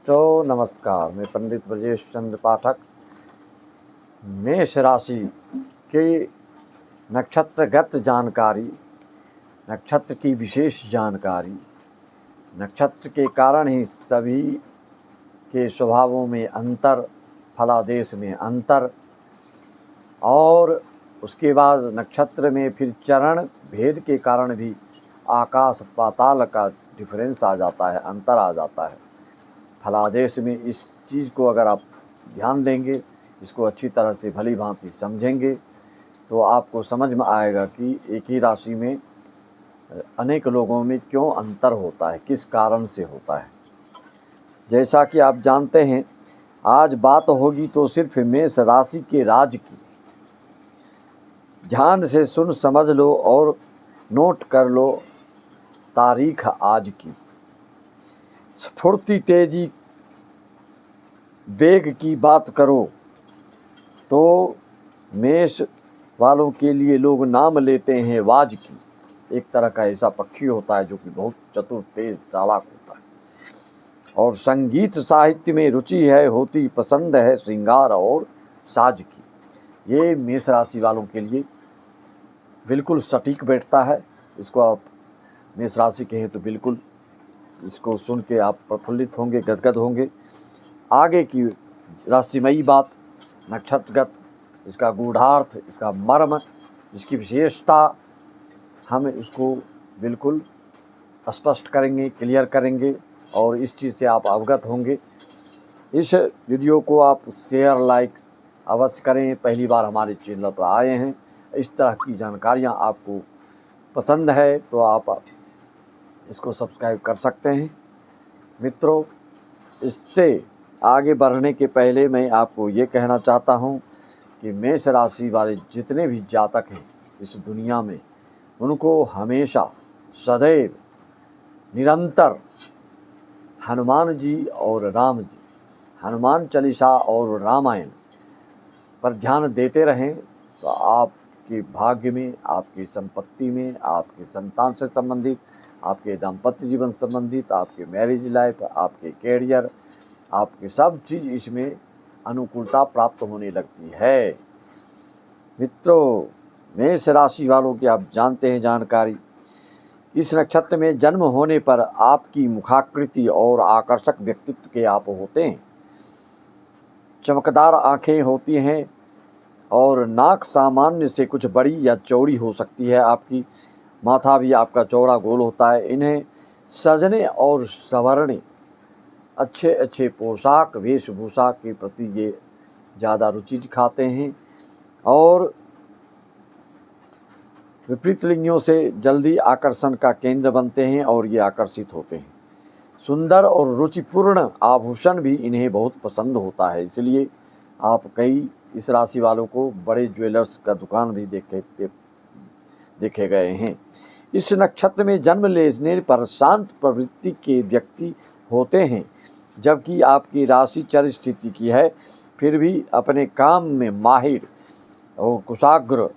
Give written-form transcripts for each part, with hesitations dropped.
तो नमस्कार, मैं पंडित ब्रजेश चंद्र पाठक। मेष राशि के नक्षत्रगत जानकारी, नक्षत्र की विशेष जानकारी, नक्षत्र के कारण ही सभी के स्वभावों में अंतर, फलादेश में अंतर, और उसके बाद नक्षत्र में फिर चरण भेद के कारण भी आकाश पाताल का डिफरेंस आ जाता है, अंतर आ जाता है। फलादेश में इस चीज़ को अगर आप ध्यान देंगे, इसको अच्छी तरह से भली भांति समझेंगे, तो आपको समझ में आएगा कि एक ही राशि में अनेक लोगों में क्यों अंतर होता है, किस कारण से होता है। जैसा कि आप जानते हैं, आज बात होगी तो सिर्फ मेष राशि के राज की। ध्यान से सुन समझ लो और नोट कर लो तारीख आज की। स्फूर्ति, तेजी, वेग की बात करो तो मेष वालों के लिए लोग नाम लेते हैं वाज की। एक तरह का ऐसा पक्षी होता है जो कि बहुत चतुर, तेज, चालाक होता है। और संगीत साहित्य में रुचि है, होती पसंद है श्रृंगार और साज की। ये मेष राशि वालों के लिए बिल्कुल सटीक बैठता है। इसको आप मेष राशि कहें तो बिल्कुल इसको सुन के आप प्रफुल्लित होंगे, गदगद होंगे। आगे की रहस्यमयी बात, नक्षत्रगत, इसका गूढ़ार्थ, इसका मर्म, इसकी विशेषता, हम इसको बिल्कुल स्पष्ट करेंगे, क्लियर करेंगे और इस चीज़ से आप अवगत होंगे। इस वीडियो को आप शेयर, लाइक अवश्य करें। पहली बार हमारे चैनल पर आए हैं, इस तरह की जानकारियाँ आपको पसंद है तो आप इसको सब्सक्राइब कर सकते हैं। मित्रों, इससे आगे बढ़ने के पहले मैं आपको ये कहना चाहता हूँ कि मेष राशि वाले जितने भी जातक हैं इस दुनिया में, उनको हमेशा सदैव निरंतर हनुमान जी और राम जी, हनुमान चालीसा और रामायण पर ध्यान देते रहें तो आपके भाग्य में, आपकी संपत्ति में, आपके संतान से संबंधित, आपके दाम्पत्य जीवन संबंधित, आपके मैरिज लाइफ, आपके कैरियर, आपके सब चीज़ इसमें अनुकूलता प्राप्त होने लगती है। मित्रों, मेष राशि वालों की आप जानते हैं जानकारी, इस नक्षत्र में जन्म होने पर आपकी मुखाकृति और आकर्षक व्यक्तित्व के आप होते हैं। चमकदार आंखें होती हैं और नाक सामान्य से कुछ बड़ी या चौड़ी हो सकती है। आपकी माथा भी आपका चौड़ा गोल होता है। इन्हें सजने और संवरने, अच्छे अच्छे पोशाक वेशभूषा के प्रति ये ज़्यादा रुचि दिखाते हैं और विपरीत लिंगियों से जल्दी आकर्षण का केंद्र बनते हैं और ये आकर्षित होते हैं। सुंदर और रुचिपूर्ण आभूषण भी इन्हें बहुत पसंद होता है, इसलिए आप कई इस राशि वालों को बड़े ज्वेलर्स का दुकान भी देखे गए हैं। इस नक्षत्र में जन्म लेने पर शांत प्रवृत्ति के व्यक्ति होते हैं, जबकि आपकी राशि चर स्थिति की है, फिर भी अपने काम में माहिर और कुशाग्र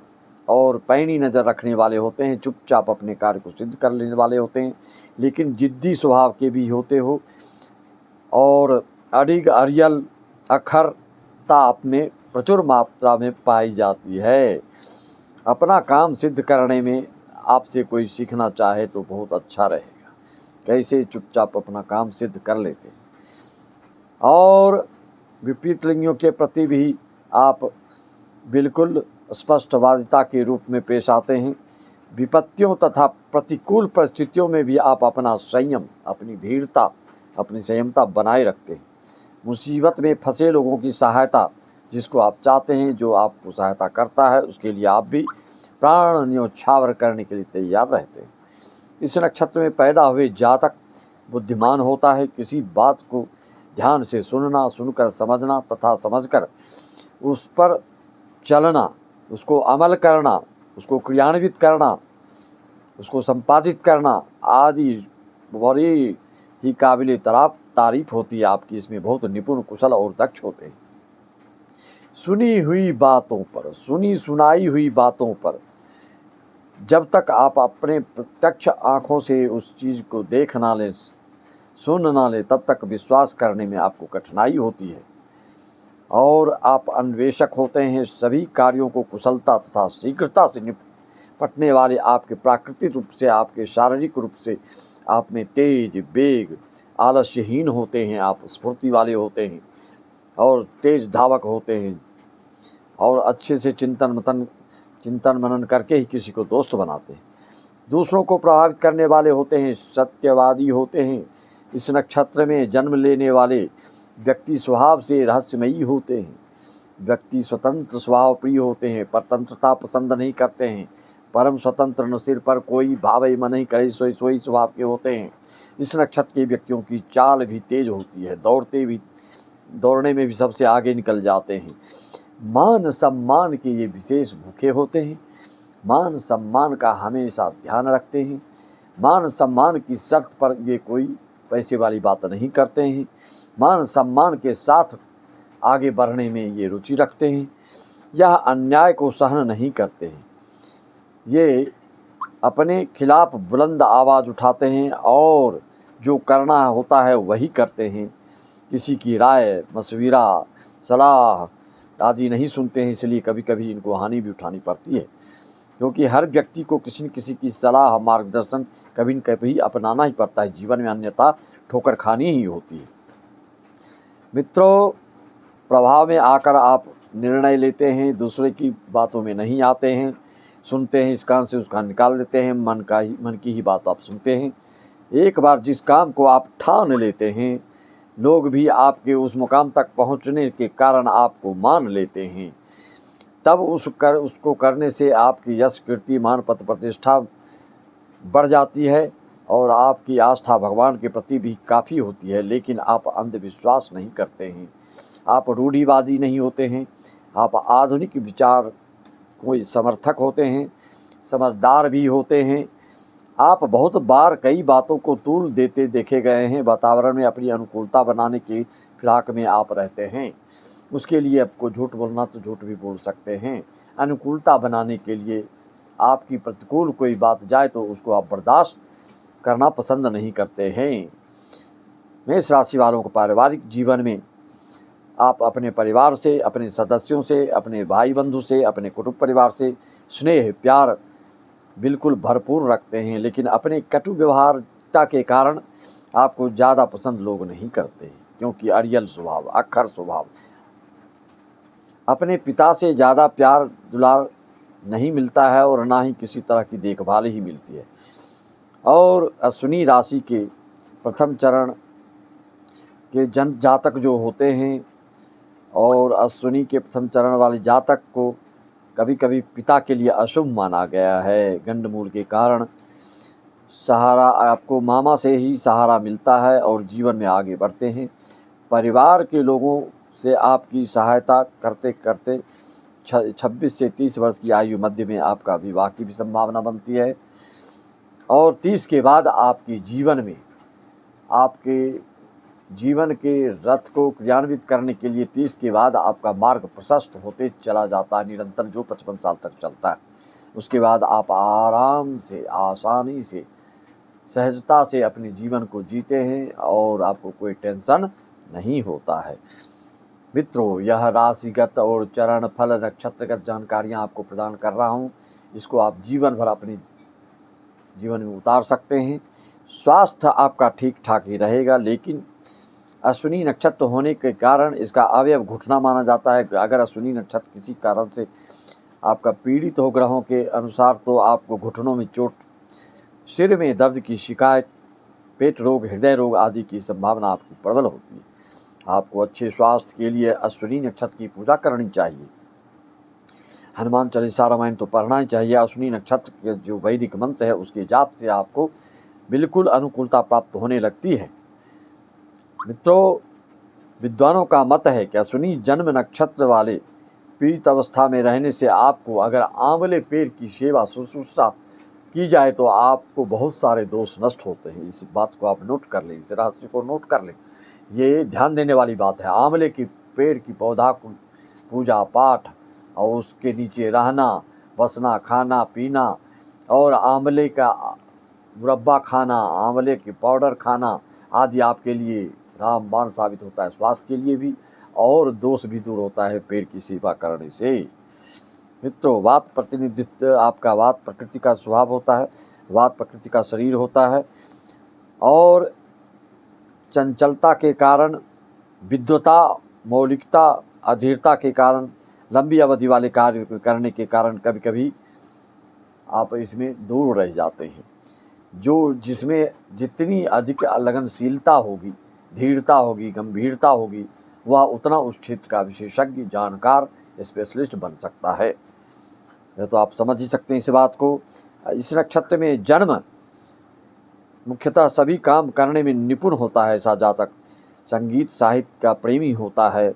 और पैनी नज़र रखने वाले होते हैं। चुपचाप अपने कार्य को सिद्ध कर लेने वाले होते हैं, लेकिन जिद्दी स्वभाव के भी होते हो और अडिग अरियल अखरता आप में प्रचुर मात्रा में पाई जाती है। अपना काम सिद्ध करने में आपसे कोई सीखना चाहे तो बहुत अच्छा रहेगा, कैसे चुपचाप अपना काम सिद्ध कर लेते हैं। और विपरीत लिंगियों के प्रति भी आप बिल्कुल स्पष्टवादिता के रूप में पेश आते हैं। विपत्तियों तथा प्रतिकूल परिस्थितियों में भी आप अपना संयम, अपनी धीरता, अपनी संयमता बनाए रखते हैं। मुसीबत में फंसे लोगों की सहायता, जिसको आप चाहते हैं, जो आपको सहायता करता है, उसके लिए आप भी प्राण न्योछावर करने के लिए तैयार रहते हैं। इस नक्षत्र में पैदा हुए जातक बुद्धिमान होता है। किसी बात को ध्यान से सुनना, सुनकर समझना तथा समझकर उस पर चलना, उसको अमल करना, उसको क्रियान्वित करना, उसको संपादित करना आदि बड़ी ही काबिल तारीफ होती है आपकी। इसमें बहुत निपुण, कुशल और दक्ष होते हैं। सुनी हुई बातों पर, सुनी सुनाई हुई बातों पर जब तक आप अपने प्रत्यक्ष आँखों से उस चीज़ को देख ना लें, सुन ना ले तब तक विश्वास करने में आपको कठिनाई होती है और आप अन्वेषक होते हैं। सभी कार्यों को कुशलता तथा शीघ्रता से निपटने वाले आपके प्राकृतिक रूप से, आपके शारीरिक रूप से आप में तेज, वेग, आलस्यहीन होते हैं। आप स्फूर्ति वाले होते हैं और तेज धावक होते हैं और अच्छे से चिंतन मनन करके ही किसी को दोस्त बनाते हैं। दूसरों को प्रभावित करने वाले होते हैं, सत्यवादी होते हैं। इस नक्षत्र में जन्म लेने वाले व्यक्ति स्वभाव से रहस्यमयी होते हैं। व्यक्ति स्वतंत्र स्वभाव प्रिय होते हैं, परतंत्रता पसंद नहीं करते हैं। परम स्वतंत्र, न सिर पर कोई भावई मन नहीं करे सोई सोई स्वभाव के होते हैं। इस नक्षत्र के व्यक्तियों की चाल भी तेज होती है, दौड़ने में भी सबसे आगे निकल जाते हैं। मान सम्मान के ये विशेष भूखे होते हैं। मान सम्मान का हमेशा ध्यान रखते हैं। मान सम्मान की शर्त पर ये कोई पैसे वाली बात नहीं करते हैं। मान सम्मान के साथ आगे बढ़ने में ये रुचि रखते हैं। यह अन्याय को सहन नहीं करते हैं। ये अपने खिलाफ बुलंद आवाज़ उठाते हैं और जो करना होता है वही करते हैं। किसी की राय, मशविरा, सलाह आदि नहीं सुनते हैं। इसलिए कभी कभी इनको हानि भी उठानी पड़ती है, क्योंकि हर व्यक्ति को किसी न किसी की सलाह, मार्गदर्शन कभी न कभी अपनाना ही पड़ता है जीवन में, अन्यथा ठोकर खानी ही होती है। मित्रों, प्रभाव में आकर आप निर्णय लेते हैं, दूसरे की बातों में नहीं आते हैं। सुनते हैं इस कान से उस कान निकाल देते हैं, मन की ही बात आप सुनते हैं। एक बार जिस काम को आप ठान लेते हैं, लोग भी आपके उस मुकाम तक पहुंचने के कारण आपको मान लेते हैं। तब उसको करने से आपकी यश, कीर्ति, मान, पद, प्रतिष्ठा बढ़ जाती है और आपकी आस्था भगवान के प्रति भी काफ़ी होती है। लेकिन आप अंधविश्वास नहीं करते हैं, आप रूढ़िवादी नहीं होते हैं, आप आधुनिक विचार कोई समर्थक होते हैं, समझदार भी होते हैं। आप बहुत बार कई बातों को तूल देते देखे गए हैं। वातावरण में अपनी अनुकूलता बनाने की फिराक में आप रहते हैं। उसके लिए आपको झूठ बोलना तो झूठ भी बोल सकते हैं। अनुकूलता बनाने के लिए आपकी प्रतिकूल कोई बात जाए तो उसको आप बर्दाश्त करना पसंद नहीं करते हैं। मेष राशि वालों को पारिवारिक जीवन में आप अपने परिवार से, अपने सदस्यों से, अपने भाई बंधु से, अपने कुटुंब परिवार से स्नेह प्यार बिल्कुल भरपूर रखते हैं। लेकिन अपने कटु व्यवहारता के कारण आपको ज़्यादा पसंद लोग नहीं करते हैं, क्योंकि अड़ियल स्वभाव, अक्खर स्वभाव। अपने पिता से ज़्यादा प्यार दुलार नहीं मिलता है और ना ही किसी तरह की देखभाल ही मिलती है। और अश्विनी राशि के प्रथम चरण के जातक जो होते हैं और अश्विनी के प्रथम चरण वाले जातक को कभी कभी पिता के लिए अशुभ माना गया है। गंडमूल के कारण सहारा आपको मामा से ही सहारा मिलता है और जीवन में आगे बढ़ते हैं। परिवार के लोगों से आपकी सहायता करते करते 26 से 30 वर्ष की आयु मध्य में आपका विवाह की भी संभावना बनती है। और 30 के बाद आपके जीवन के रथ को क्रियान्वित करने के लिए 30 के बाद आपका मार्ग प्रशस्त होते चला जाता है निरंतर, जो 55 साल तक चलता है। उसके बाद आप आराम से, आसानी से, सहजता से अपने जीवन को जीते हैं और आपको कोई टेंशन नहीं होता है। मित्रों, यह राशिगत और चरण फल नक्षत्रगत जानकारियाँ आपको प्रदान कर रहा हूँ। इसको आप जीवन भर अपने जीवन में उतार सकते हैं। स्वास्थ्य आपका ठीक ठाक ही रहेगा, लेकिन अश्विनी नक्षत्र होने के कारण इसका अवयव घुटना माना जाता है। अगर अश्विनी नक्षत्र किसी कारण से आपका पीड़ित हो ग्रहों के अनुसार, तो आपको घुटनों में चोट, सिर में दर्द की शिकायत, पेट रोग, हृदय रोग आदि की संभावना आपकी प्रबल होती है। आपको अच्छे स्वास्थ्य के लिए अश्विनी नक्षत्र की पूजा करनी चाहिए। हनुमान चालीसा, रामायण तो पढ़ना ही चाहिए। अश्विनी नक्षत्र के जो वैदिक मंत्र है उसके जाप से आपको बिल्कुल अनुकूलता प्राप्त होने लगती है। मित्रों, विद्वानों का मत है कि अश्विनी जन्म नक्षत्र वाले पीड़ित अवस्था में रहने से आपको अगर आंवले पेड़ की सेवा शुश्रूषा की जाए तो आपको बहुत सारे दोष नष्ट होते हैं। इस बात को आप नोट कर लें, इस रहस्य को नोट कर लें। ये ध्यान देने वाली बात है। आंवले के पेड़ की पौधा को पूजा पाठ और उसके नीचे रहना, बसना, खाना पीना और आंवले का मुरब्बा खाना, आंवले की पाउडर खाना, आदि आपके लिए रामबाण साबित होता है, स्वास्थ्य के लिए भी, और दोष भी दूर होता है पेड़ की सेवा करने से। मित्रों, वात प्रतिनिधित्व आपका वात प्रकृति का स्वभाव होता है, वात प्रकृति का शरीर होता है, और चंचलता के कारण, विद्वता, मौलिकता, अधीरता के कारण, लंबी अवधि वाले कार्य करने के कारण कभी कभी आप इसमें दूर रह जाते हैं। जिसमें जितनी अधिक लगनशीलता होगी, धीरता होगी, गंभीरता होगी, वह उतना उस क्षेत्र का विशेषज्ञ, जानकार, स्पेशलिस्ट बन सकता है। यह तो आप समझ ही सकते हैं इस बात को। इस नक्षत्र में जन्म मुख्यतः सभी काम करने में निपुण होता है ऐसा जातक, संगीत साहित्य का प्रेमी होता है,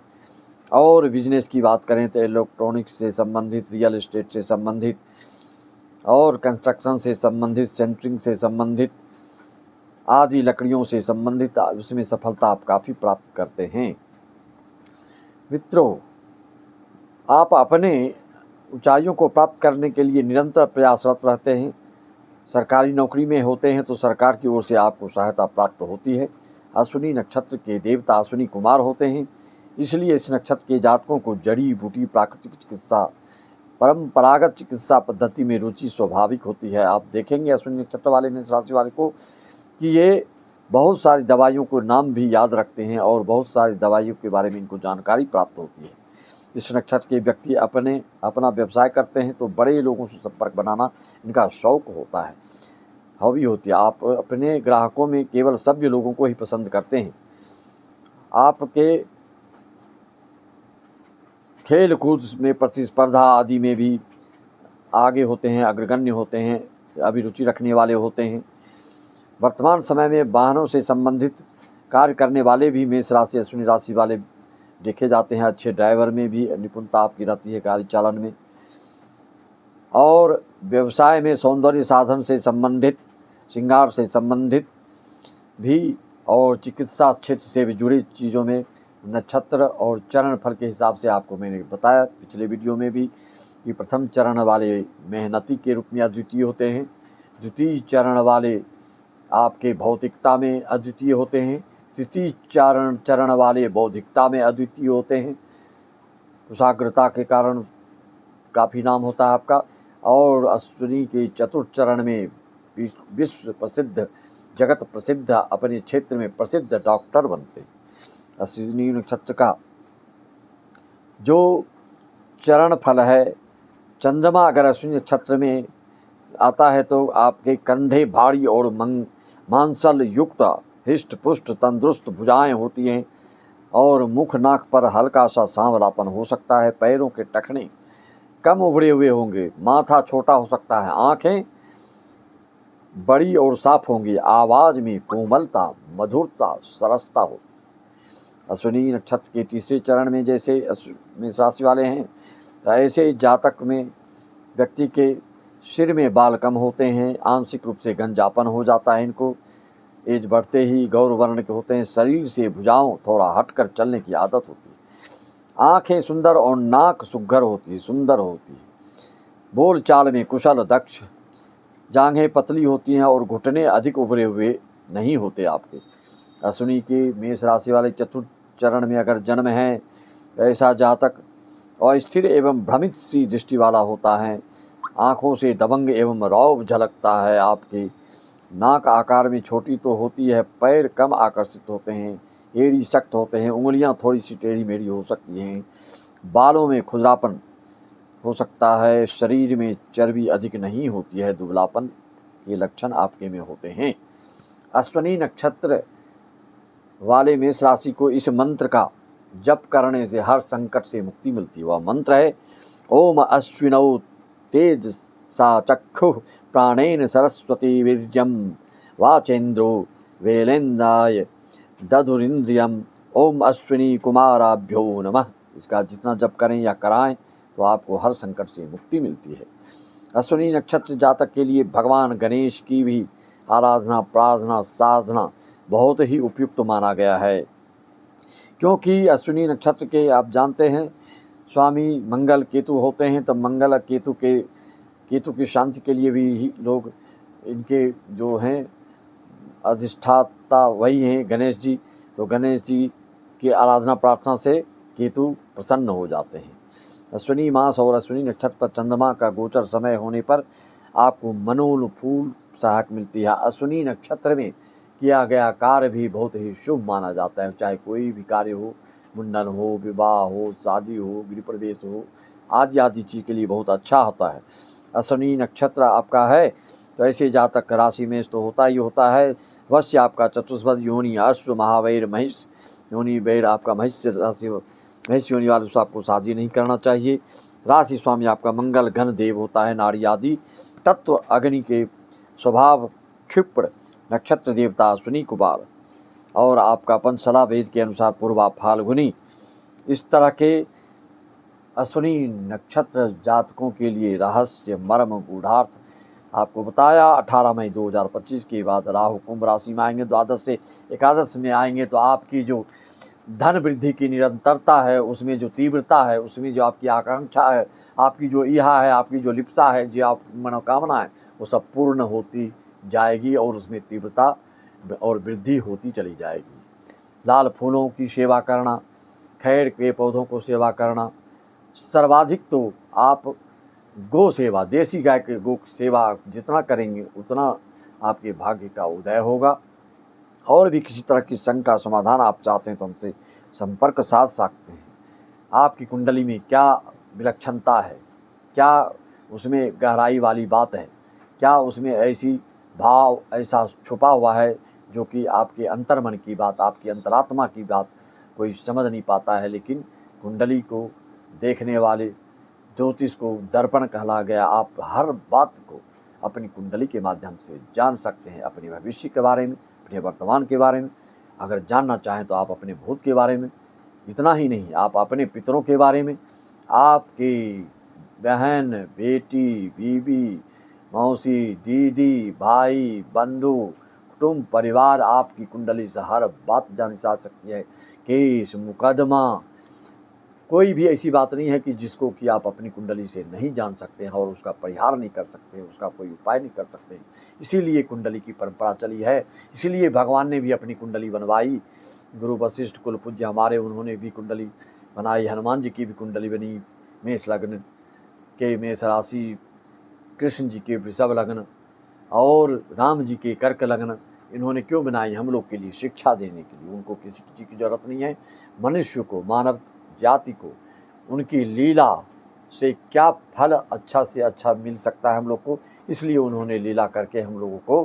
और बिजनेस की बात करें तो इलेक्ट्रॉनिक्स से संबंधित, रियल एस्टेट से संबंधित, और कंस्ट्रक्शन से संबंधित, सेंटरिंग से संबंधित आदि, लकड़ियों से संबंधित, उसमें सफलता आप काफ़ी प्राप्त करते हैं। मित्रों, आप अपने ऊंचाइयों को प्राप्त करने के लिए निरंतर प्रयासरत रहते हैं। सरकारी नौकरी में होते हैं तो सरकार की ओर से आपको सहायता प्राप्त होती है। अश्विनी नक्षत्र के देवता अश्विनी कुमार होते हैं, इसलिए इस नक्षत्र के जातकों को जड़ी बूटी, प्राकृतिक चिकित्सा, परंपरागत चिकित्सा पद्धति में रुचि स्वाभाविक होती है। आप देखेंगे अश्विनी नक्षत्र वाले मेष राशि वाले को कि ये बहुत सारी दवाइयों को नाम भी याद रखते हैं और बहुत सारी दवाइयों के बारे में इनको जानकारी प्राप्त होती है। इस नक्षत्र के व्यक्ति अपना व्यवसाय करते हैं तो बड़े लोगों से संपर्क बनाना इनका शौक होता है, हॉबी होती है। आप अपने ग्राहकों में केवल सभ्य लोगों को ही पसंद करते हैं। आपके खेल कूद में, प्रतिस्पर्धा आदि में भी आगे होते हैं, अग्रगण्य होते हैं, अभिरुचि रखने वाले होते हैं। वर्तमान समय में वाहनों से संबंधित कार्य करने वाले भी मेष राशि, अश्विनी राशि वाले देखे जाते हैं। अच्छे ड्राइवर में भी निपुणता आपकी रहती है, गाड़ी चालन में, और व्यवसाय में सौंदर्य साधन से संबंधित, श्रृंगार से संबंधित भी, और चिकित्सा क्षेत्र से भी जुड़ी चीज़ों में नक्षत्र और चरण फल के हिसाब से आपको मैंने बताया पिछले वीडियो में भी कि प्रथम चरण वाले मेहनती के रूप में अद्वितीय होते हैं, द्वितीय चरण वाले आपके भौतिकता में अद्वितीय होते हैं, तृतीय चरण वाले बौद्धिकता में अद्वितीय होते हैं, कुशाग्रता के कारण काफ़ी नाम होता है आपका, और अश्विनी के चतुर्थ चरण में विश्व प्रसिद्ध, जगत प्रसिद्ध, अपने क्षेत्र में प्रसिद्ध डॉक्टर बनते हैं। अश्विनी नक्षत्र का जो चरण फल है, चंद्रमा अगर अश्विनी नक्षत्र में आता है तो आपके कंधे भारी और मांसल युक्त, हिष्ट पुष्ट, तंदुरुस्त भुजाएं होती हैं, और मुख नाक पर हल्का सा सांवलापन हो सकता है। पैरों के टखने कम उभरे हुए होंगे, माथा छोटा हो सकता है, आँखें बड़ी और साफ होंगी, आवाज़ में कोमलता, मधुरता, सरसता हो। अश्विनी नक्षत्र के तीसरे चरण में जैसे मेष राशि वाले हैं, तो ऐसे जातक में व्यक्ति के सिर में बाल कम होते हैं, आंशिक रूप से गंजापन हो जाता है इनको, एज बढ़ते ही गौर वर्ण के होते हैं, शरीर से भुजाओं थोड़ा हटकर चलने की आदत होती है, आँखें सुंदर और नाक सुघ्घर होती है, सुंदर होती है, बोल चाल में कुशल दक्ष, जांघें पतली होती हैं और घुटने अधिक उभरे हुए नहीं होते आपके। अश्विनी के मेष राशि वाले चतुर्थ चरण में अगर जन्म है तो ऐसा जातक अस्थिर एवं भ्रमित सी दृष्टि वाला होता है, आँखों से दबंग एवं रौब झलकता है, आपकी नाक आकार में छोटी तो होती है, पैर कम आकर्षित होते हैं, एड़ी सख्त होते हैं, उंगलियां थोड़ी सी टेढ़ी मेढ़ी हो सकती हैं, बालों में खुरदरापन हो सकता है, शरीर में चर्बी अधिक नहीं होती है, दुबलापन के लक्षण आपके में होते हैं। अश्विनी नक्षत्र वाले मेष राशि को इस मंत्र का जप करने से हर संकट से मुक्ति मिलती है। वह मंत्र है ओम अश्विनौ तेज सा चक्षु प्राणेन सरस्वती वीर्यम वाचेन्द्रो वेलेन्द्राय दधुरिंद्रियम ओम अश्विनी कुमाराभ्यो नमः। इसका जितना जप करें या कराएं तो आपको हर संकट से मुक्ति मिलती है। अश्विनी नक्षत्र जातक के लिए भगवान गणेश की भी आराधना, प्रार्थना, साधना बहुत ही उपयुक्त माना गया है, क्योंकि अश्विनी नक्षत्र के आप जानते हैं स्वामी मंगल केतु होते हैं, तो मंगल केतु की शांति के लिए भी लोग इनके जो हैं देवता वही हैं गणेश जी, तो गणेश जी की आराधना प्रार्थना से केतु प्रसन्न हो जाते हैं। अश्विनी मास और अश्विनी नक्षत्र पर चंद्रमा का गोचर समय होने पर आपको मनोनुकूल सहायक मिलती है। अश्विनी नक्षत्र में किया गया कार्य भी बहुत ही शुभ माना जाता है, चाहे कोई भी कार्य हो, मुंडन हो, विवाह हो, शादी हो, गृह प्रवेश हो, आदि आदि चीज़ के लिए बहुत अच्छा होता है। अश्विनी नक्षत्र आपका है तो ऐसे जातक राशि में तो होता ही होता है। वश्य आपका चतुष्पद योनि अश्व महावैर महिष योनि वैर आपका महिष राशि, महिष योनि वाले से आपको शादी नहीं करना चाहिए। राशि स्वामी आपका मंगल घन देव होता है। नारी आदि तत्व अग्नि के स्वभाव क्षिप्र, नक्षत्र देवता अश्विनी कुमार, और आपका पंचशला वेद के अनुसार पूर्वा फाल्गुनी। इस तरह के अश्विनी नक्षत्र जातकों के लिए रहस्य मर्म गूढ़ार्थ आपको बताया। 18 मई 2025 के बाद राहु कुंभ राशि में आएंगे, द्वादश से एकादश में आएंगे, तो आपकी जो धन वृद्धि की निरंतरता है, उसमें जो तीव्रता है, उसमें जो आपकी आकांक्षा है, आपकी जो इहा है, आपकी जो लिप्सा है, जो आप मनोकामना है, वो सब पूर्ण होती जाएगी और उसमें तीव्रता और वृद्धि होती चली जाएगी। लाल फूलों की सेवा करना, खैर के पौधों को सेवा करना, सर्वाधिक तो आप गौ सेवा, देसी गाय के गौ सेवा जितना करेंगे उतना आपके भाग्य का उदय होगा। और भी किसी तरह की शंका समाधान आप चाहते हैं तो हमसे संपर्क साध सकते हैं। आपकी कुंडली में क्या विलक्षणता है, क्या उसमें गहराई वाली बात है, क्या उसमें ऐसी भाव ऐसा छुपा हुआ है जो कि आपके अंतर्मन की बात, आपकी अंतरात्मा की बात कोई समझ नहीं पाता है। लेकिन कुंडली को देखने वाले ज्योतिष को दर्पण कहला गया, आप हर बात को अपनी कुंडली के माध्यम से जान सकते हैं, अपने भविष्य के बारे में, अपने वर्तमान के बारे में। अगर जानना चाहें तो आप अपने भूत के बारे में, इतना ही नहीं, आप अपने पितरों के बारे में, आपकी बहन, बेटी, बीवी, मौसी, दीदी, भाई, बंधु, कुटुंब, परिवार, आपकी कुंडली से हर बात जानी जा सकती है। केस, मुकदमा, कोई भी ऐसी बात नहीं है कि जिसको कि आप अपनी कुंडली से नहीं जान सकते हैं और उसका परिहार नहीं कर सकते, उसका कोई उपाय नहीं कर सकते। इसीलिए कुंडली की परंपरा चली है, इसीलिए भगवान ने भी अपनी कुंडली बनवाई। गुरु वशिष्ठ कुल पूज्य हमारे, उन्होंने भी कुंडली बनाई। हनुमान जी की भी कुंडली बनी, मेष लग्न के मेष राशि, कृष्ण जी के वृषभ लग्न और राम जी के कर्क लग्न। इन्होंने क्यों बनाई? हम लोग के लिए शिक्षा देने के लिए। उनको किसी चीज़ की ज़रूरत नहीं है। मनुष्य को, मानव जाति को उनकी लीला से क्या फल अच्छा से अच्छा मिल सकता है हम लोग को, इसलिए उन्होंने लीला करके हम लोगों को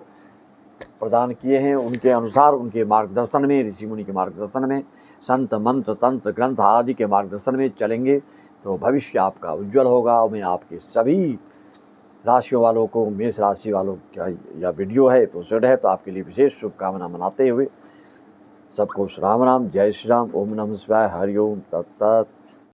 प्रदान किए हैं। उनके अनुसार, उनके मार्गदर्शन में, ऋषि मुनि के मार्गदर्शन में, संत मंत्र तंत्र ग्रंथ आदि के मार्गदर्शन में चलेंगे तो भविष्य आपका उज्जवल होगा। मैं आपके सभी राशियों वालों को, मेष राशि वालों का यह वीडियो है, एपिसोड है, तो आपके लिए विशेष शुभकामना मनाते हुए सबको राम राम, जय श्री राम, ओम नमः शिवाय, हरि ओम तत्सत।